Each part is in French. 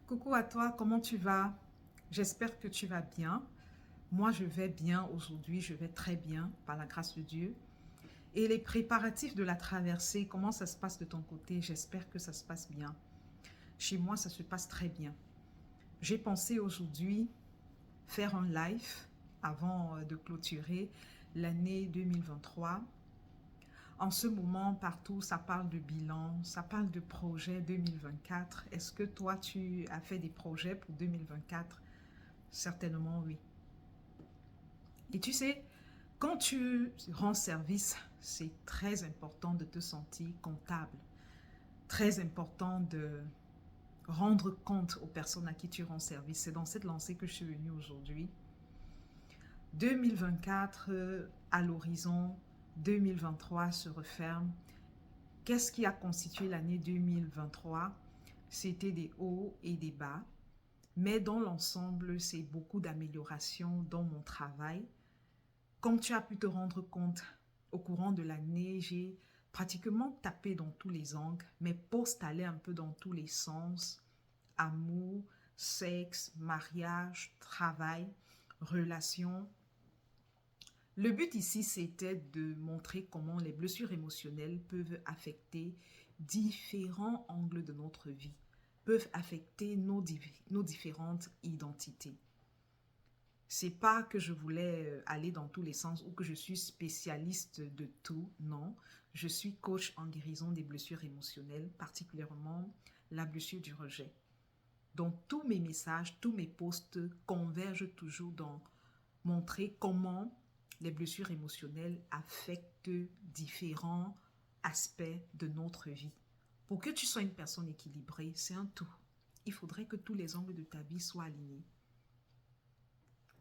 Coucou à toi, comment tu vas? J'espère que tu vas bien. Moi, je vais bien aujourd'hui, je vais très bien par la grâce de Dieu. Et les préparatifs de la traversée, comment ça se passe de ton côté? J'espère que ça se passe bien. Chez moi, ça se passe très bien. J'ai pensé aujourd'hui faire un live avant de clôturer l'année 2023. En ce moment, partout, ça parle de bilan, ça parle de projet 2024. Est-ce que toi, tu as fait des projets pour 2024? Certainement, oui. Et tu sais, quand tu rends service, c'est très important de te sentir comptable. Très important de rendre compte aux personnes à qui tu rends service. C'est dans cette lancée que je suis venue aujourd'hui. 2024 à l'horizon, 2023 se referme. Qu'est-ce qui a constitué l'année 2023? C'était des hauts et des bas. Mais dans l'ensemble, c'est beaucoup d'améliorations dans mon travail. Comme tu as pu te rendre compte, au courant de l'année, j'ai pratiquement tapé dans tous les angles. Mes posts allaient un peu dans tous les sens. Amour, sexe, mariage, travail, relations. Le but ici, c'était de montrer comment les blessures émotionnelles peuvent affecter différents angles de notre vie, peuvent affecter nos différentes identités. C'est pas que je voulais aller dans tous les sens ou que je suis spécialiste de tout, non. Je suis coach en guérison des blessures émotionnelles, particulièrement la blessure du rejet. Donc tous mes messages, tous mes posts convergent toujours dans montrer comment les blessures émotionnelles affectent différents aspects de notre vie. Pour que tu sois une personne équilibrée, c'est un tout. Il faudrait que tous les angles de ta vie soient alignés,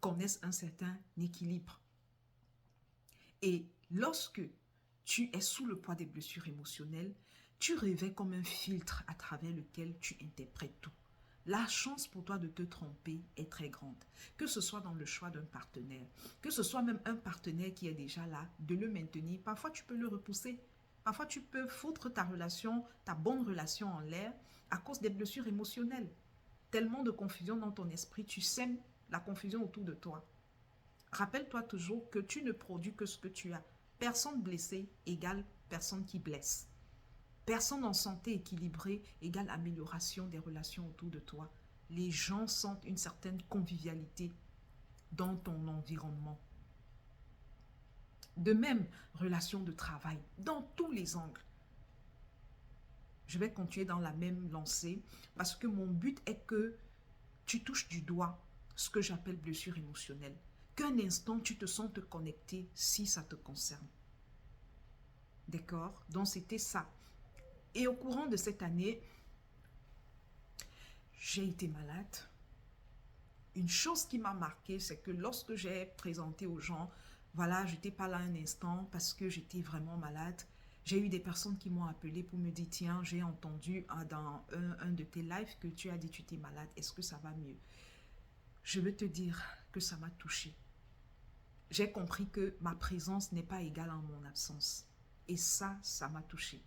connaissent un certain équilibre. Et lorsque tu es sous le poids des blessures émotionnelles, tu revêts comme un filtre à travers lequel tu interprètes tout. La chance pour toi de te tromper est très grande. Que ce soit dans le choix d'un partenaire, que ce soit même un partenaire qui est déjà là, de le maintenir. Parfois, tu peux le repousser. Parfois, tu peux foutre ta relation, ta bonne relation en l'air à cause des blessures émotionnelles. Tellement de confusion dans ton esprit, tu sèmes la confusion autour de toi. Rappelle-toi toujours que tu ne produis que ce que tu as. Personne blessée égale personne qui blesse. Personne en santé équilibrée égale amélioration des relations autour de toi. Les gens sentent une certaine convivialité dans ton environnement. De même, relation de travail, dans tous les angles. Je vais continuer dans la même lancée parce que mon but est que tu touches du doigt ce que j'appelle blessure émotionnelle. Qu'un instant, tu te sentes connecté si ça te concerne. D'accord? Donc, c'était ça. Et au courant de cette année, j'ai été malade. Une chose qui m'a marqué, c'est que lorsque j'ai présenté aux gens, voilà, je n'étais pas là un instant parce que j'étais vraiment malade. J'ai eu des personnes qui m'ont appelé pour me dire, tiens, j'ai entendu dans un de tes lives que tu as dit que tu étais malade. Est-ce que ça va mieux? Je veux te dire que ça m'a touchée. J'ai compris que ma présence n'est pas égale à mon absence. Et ça m'a touchée.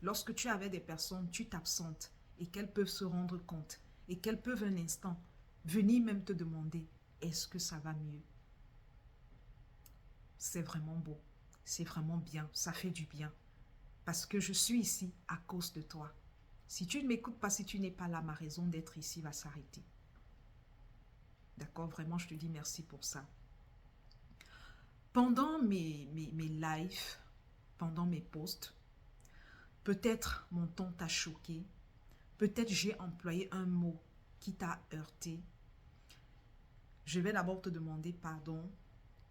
Lorsque tu es avec des personnes, tu t'absentes et qu'elles peuvent se rendre compte et qu'elles peuvent un instant venir même te demander, est-ce que ça va mieux? C'est vraiment beau, c'est vraiment bien, ça fait du bien. Parce que je suis ici à cause de toi. Si tu ne m'écoutes pas, si tu n'es pas là, ma raison d'être ici va s'arrêter. D'accord? Vraiment, je te dis merci pour ça. Pendant mes lives, pendant mes posts, peut-être mon ton t'a choqué, peut-être j'ai employé un mot qui t'a heurté. Je vais d'abord te demander pardon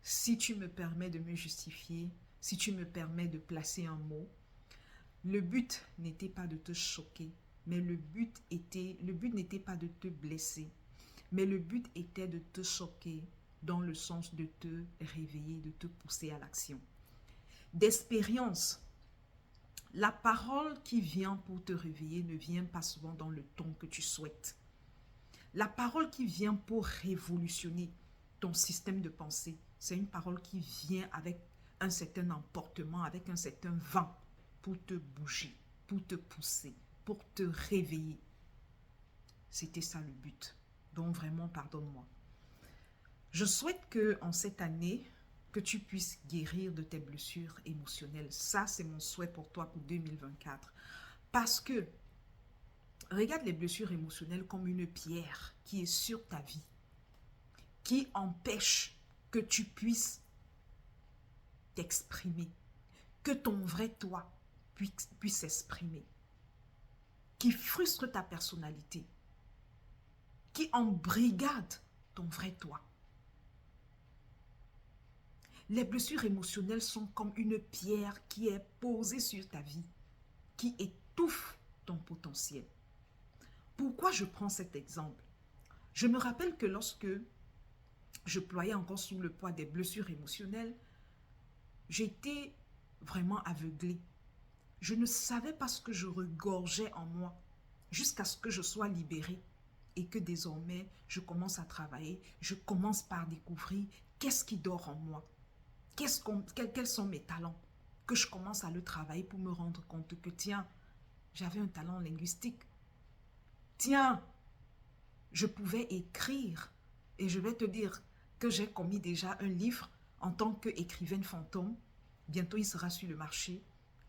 si tu me permets de me justifier, si tu me permets de placer un mot. Le but n'était pas de te choquer, mais le but n'était pas de te blesser, mais le but était de te choquer dans le sens de te réveiller, de te pousser à l'action. D'expérience, la parole qui vient pour te réveiller ne vient pas souvent dans le ton que tu souhaites. La parole qui vient pour révolutionner ton système de pensée, c'est une parole qui vient avec un certain emportement, avec un certain vent pour te bouger, pour te pousser, pour te réveiller. C'était ça le but. Donc vraiment, pardonne-moi. Je souhaite que en cette année, que tu puisses guérir de tes blessures émotionnelles. Ça, c'est mon souhait pour toi pour 2024. Parce que, regarde les blessures émotionnelles comme une pierre qui est sur ta vie, qui empêche que tu puisses t'exprimer, que ton vrai toi puisse s'exprimer, qui frustre ta personnalité, qui embrigade ton vrai toi. Les blessures émotionnelles sont comme une pierre qui est posée sur ta vie, qui étouffe ton potentiel. Pourquoi je prends cet exemple? Je me rappelle que lorsque je ployais encore sous le poids des blessures émotionnelles, j'étais vraiment aveuglée. Je ne savais pas ce que je regorgeais en moi jusqu'à ce que je sois libérée et que désormais je commence à travailler, je commence par découvrir qu'est-ce qui dort en moi, quels sont mes talents, que je commence à le travailler pour me rendre compte que tiens, j'avais un talent linguistique. Tiens, je pouvais écrire et je vais te dire que j'ai commis déjà un livre en tant qu'écrivaine fantôme. Bientôt, il sera sur le marché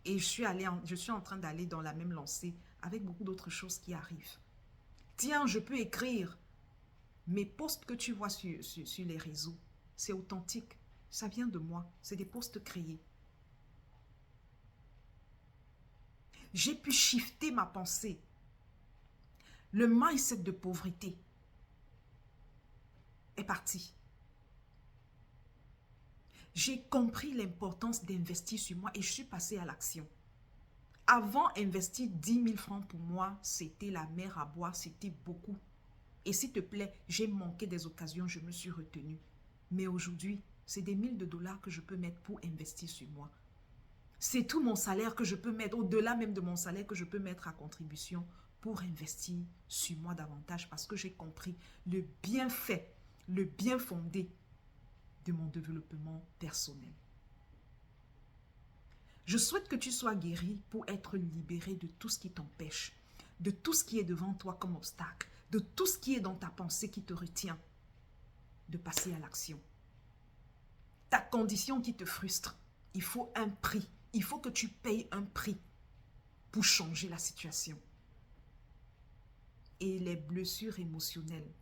et je suis en train d'aller dans la même lancée avec beaucoup d'autres choses qui arrivent. Tiens, je peux écrire. Mes posts que tu vois sur les réseaux, c'est authentique. Ça vient de moi. C'est des posts créés. J'ai pu shifter ma pensée. Le mindset de pauvreté est parti. J'ai compris l'importance d'investir sur moi et je suis passée à l'action. Avant, investir 10 000 francs pour moi, c'était la mer à boire, c'était beaucoup. Et s'il te plaît, j'ai manqué des occasions, je me suis retenue. Mais aujourd'hui, c'est des milliers de dollars que je peux mettre pour investir sur moi. C'est tout mon salaire que je peux mettre, au-delà même de mon salaire que je peux mettre à contribution pour investir sur moi davantage parce que j'ai compris le bienfait, le bien fondé de mon développement personnel. Je souhaite que tu sois guéri pour être libéré de tout ce qui t'empêche, de tout ce qui est devant toi comme obstacle, de tout ce qui est dans ta pensée qui te retient de passer à l'action. Ta condition qui te frustre, il faut un prix. Il faut que tu payes un prix pour changer la situation. Et les blessures émotionnelles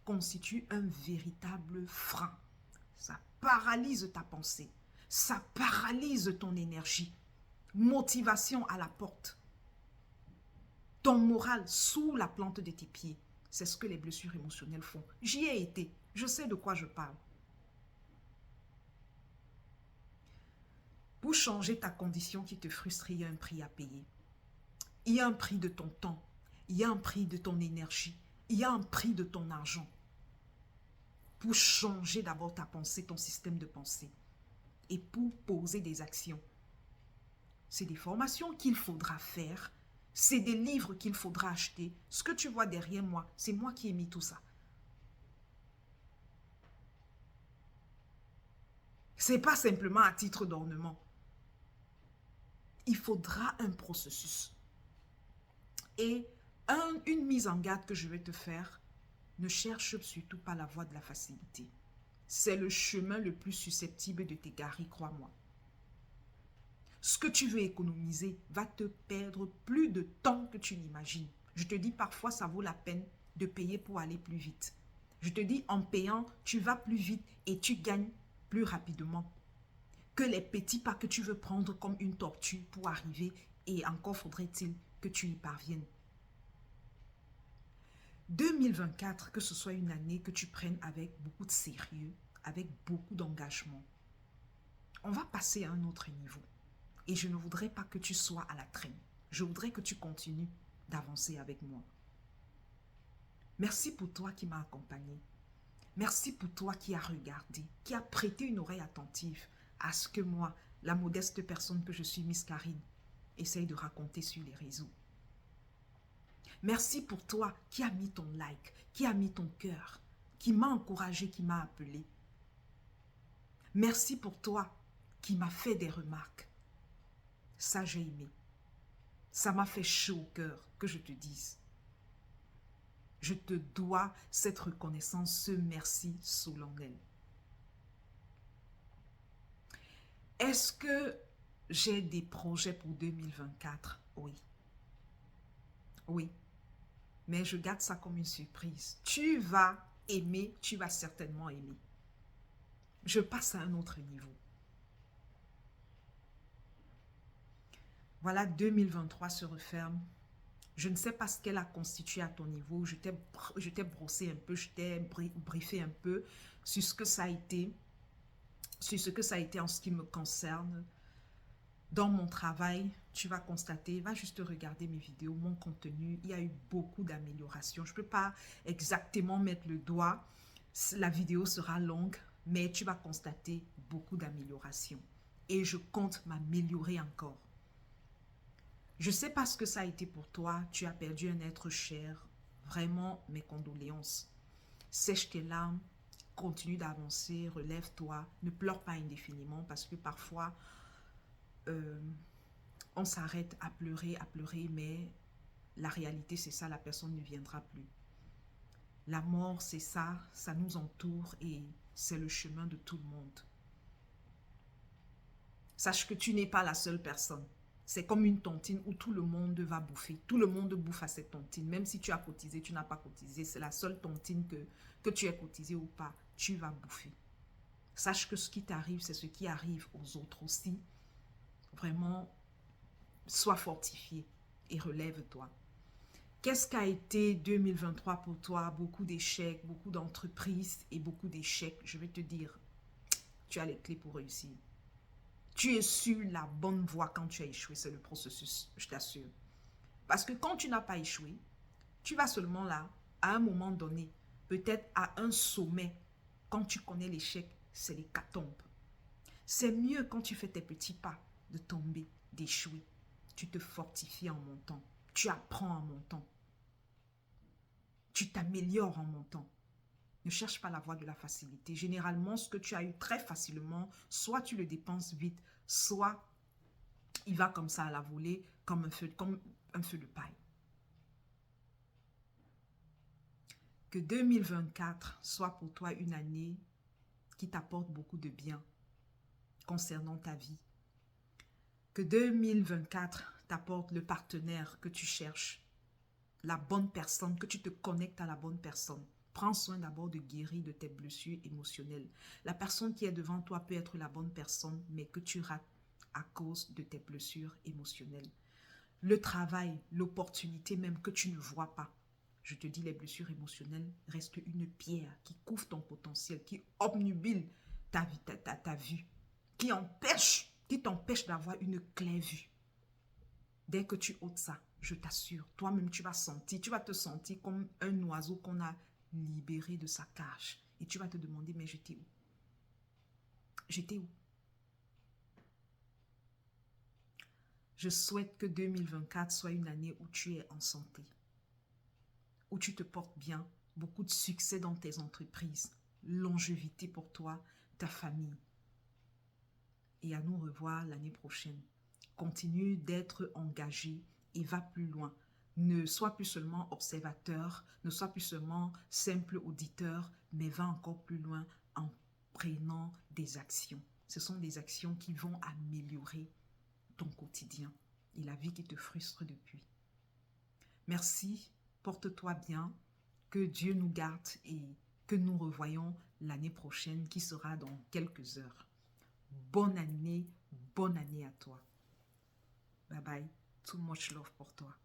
constituent un véritable frein. Ça paralyse ta pensée. Ça paralyse ton énergie. Motivation à la porte. Ton moral sous la plante de tes pieds. C'est ce que les blessures émotionnelles font. J'y ai été. Je sais de quoi je parle. Pour changer ta condition qui te frustre, il y a un prix à payer. Il y a un prix de ton temps. Il y a un prix de ton énergie. Il y a un prix de ton argent. Pour changer d'abord ta pensée, ton système de pensée. Et pour poser des actions. C'est des formations qu'il faudra faire. C'est des livres qu'il faudra acheter. Ce que tu vois derrière moi, c'est moi qui ai mis tout ça. Ce n'est pas simplement à titre d'ornement. Il faudra un processus. Et une mise en garde que je vais te faire, ne cherche surtout pas la voie de la facilité. C'est le chemin le plus susceptible de t'égarer, crois-moi. Ce que tu veux économiser va te perdre plus de temps que tu n'imagines. Je te dis parfois, ça vaut la peine de payer pour aller plus vite. Je te dis, en payant, tu vas plus vite et tu gagnes plus rapidement que les petits pas que tu veux prendre comme une tortue pour arriver et encore faudrait-il que tu y parviennes. 2024, que ce soit une année que tu prennes avec beaucoup de sérieux, avec beaucoup d'engagement. On va passer à un autre niveau. Et je ne voudrais pas que tu sois à la traîne. Je voudrais que tu continues d'avancer avec moi. Merci pour toi qui m'as accompagné. Merci pour toi qui as regardé, qui a prêté une oreille attentive à ce que moi, la modeste personne que je suis, Miss Karine, essaye de raconter sur les réseaux. Merci pour toi qui a mis ton like, qui a mis ton cœur, qui m'a encouragé, qui m'a appelé. Merci pour toi qui m'a fait des remarques. Ça, j'ai aimé. Ça m'a fait chaud au cœur que je te dise. Je te dois cette reconnaissance, ce merci solennel. Est-ce que j'ai des projets pour 2024? Oui. Oui. Mais je garde ça comme une surprise. Tu vas aimer, tu vas certainement aimer. Je passe à un autre niveau. Voilà, 2023 se referme. Je ne sais pas ce qu'elle a constitué à ton niveau. Je t'ai brossé un peu, je t'ai briefé un peu sur ce que ça a été, en ce qui me concerne. Dans mon travail, tu vas constater, va juste regarder mes vidéos, mon contenu, il y a eu beaucoup d'améliorations. Je ne peux pas exactement mettre le doigt, la vidéo sera longue, mais tu vas constater beaucoup d'améliorations. Et je compte m'améliorer encore. Je ne sais pas ce que ça a été pour toi, tu as perdu un être cher, vraiment mes condoléances. Sèche tes larmes, continue d'avancer, relève-toi, ne pleure pas indéfiniment parce que parfois, on s'arrête à pleurer, mais la réalité c'est ça, la personne ne viendra plus. La mort c'est ça, ça nous entoure et c'est le chemin de tout le monde. Sache que tu n'es pas la seule personne. C'est comme une tontine où tout le monde va bouffer. Tout le monde bouffe à cette tontine. Même si tu as cotisé, tu n'as pas cotisé. C'est la seule tontine que tu aies cotisé ou pas. Tu vas bouffer. Sache que ce qui t'arrive, c'est ce qui arrive aux autres aussi. Vraiment, sois fortifié et relève-toi. Qu'est-ce qu'a été 2023 pour toi? Beaucoup d'échecs, beaucoup d'entreprises et beaucoup d'échecs. Je vais te dire, tu as les clés pour réussir. Tu es sur la bonne voie quand tu as échoué. C'est le processus, je t'assure. Parce que quand tu n'as pas échoué, tu vas seulement là, à un moment donné, peut-être à un sommet. Quand tu connais l'échec, c'est l'hécatombe. C'est mieux quand tu fais tes petits pas de tomber, d'échouer. Tu te fortifies en montant. Tu apprends en montant. Tu t'améliores en montant. Ne cherche pas la voie de la facilité. Généralement, ce que tu as eu très facilement, soit tu le dépenses vite, soit il va comme ça à la volée, comme un feu de paille. Que 2024 soit pour toi une année qui t'apporte beaucoup de bien concernant ta vie. Que 2024 t'apporte le partenaire que tu cherches, la bonne personne, que tu te connectes à la bonne personne. Prends soin d'abord de guérir de tes blessures émotionnelles. La personne qui est devant toi peut être la bonne personne, mais que tu rates à cause de tes blessures émotionnelles. Le travail, l'opportunité même que tu ne vois pas. Je te dis, les blessures émotionnelles restent une pierre qui couvre ton potentiel, qui obnubile ta vue, qui t'empêche d'avoir une claire vue. Dès que tu ôtes ça, je t'assure, toi-même tu vas te sentir comme un oiseau qu'on a libéré de sa cage. Et tu vas te demander, mais j'étais où? J'étais où? Je souhaite que 2024 soit une année où tu es en santé, où tu te portes bien, beaucoup de succès dans tes entreprises, longévité pour toi, ta famille. Et à nous revoir l'année prochaine. Continue d'être engagé et va plus loin. Ne sois plus seulement observateur, ne sois plus seulement simple auditeur, mais va encore plus loin en prenant des actions. Ce sont des actions qui vont améliorer ton quotidien et la vie qui te frustre depuis. Merci, porte-toi bien, que Dieu nous garde et que nous revoyons l'année prochaine qui sera dans quelques heures. Bonne année à toi. Bye bye, too much love pour toi.